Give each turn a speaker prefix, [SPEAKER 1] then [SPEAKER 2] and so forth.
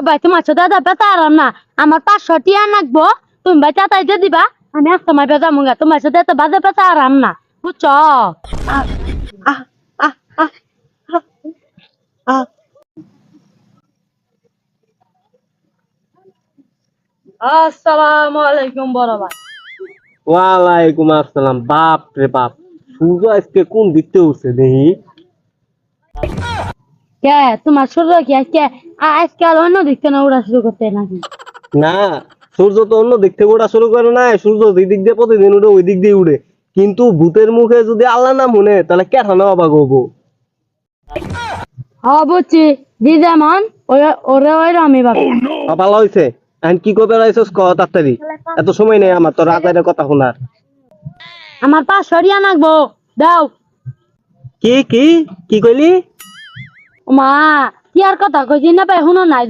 [SPEAKER 1] ভাই তোমার সাথে বেতা আরাম না আমার 500 টিয়া নাকবো তুমি ভাই তাই দিয়ে দিবা আমি একটা মাই বেজা মুঙ্গা তোমার সাথে এত বাজে বেতা আরাম না বুঝছো
[SPEAKER 2] আহ আহ আহ আহ আহ
[SPEAKER 1] আসসালামু আলাইকুম বড় ভাই
[SPEAKER 2] ওয়ালাইকুম আসসালাম। বাপ রে বাপ, সূর্য আজকে কোন দিকতে উঠছে দেখি।
[SPEAKER 1] কে তোমার শরীর কি আজকে আজকাল অন্য দিক না উড়া শুরু করতে নাকি
[SPEAKER 2] না, সূর্য তো অন্য দিক থেকে ওঠা শুরু করে না, সূর্য যেই দিক দিয়ে প্রতিদিন উঠে ওই দিক দিয়ে উঠে। কিন্তু ভূতের মুখে যদি আল্লাহ নাম শুনে তাহলে কেঠানো অবাক হবো।
[SPEAKER 1] হ্যাঁ বুঝছি জি যেমন ওরে ওই আমি বাবা
[SPEAKER 2] ভালো হয়েছে। এখন কি করবে রাইছস ক তাড়াতাড়ি, এত সময় নেই আমার তো রাত আইরে কথা শোনার।
[SPEAKER 1] আমার 500 টিয়া নাকবো দাও
[SPEAKER 2] কি কি কি কইলি?
[SPEAKER 1] মা কি আর কথা কইছি না ভাই শুনো নাই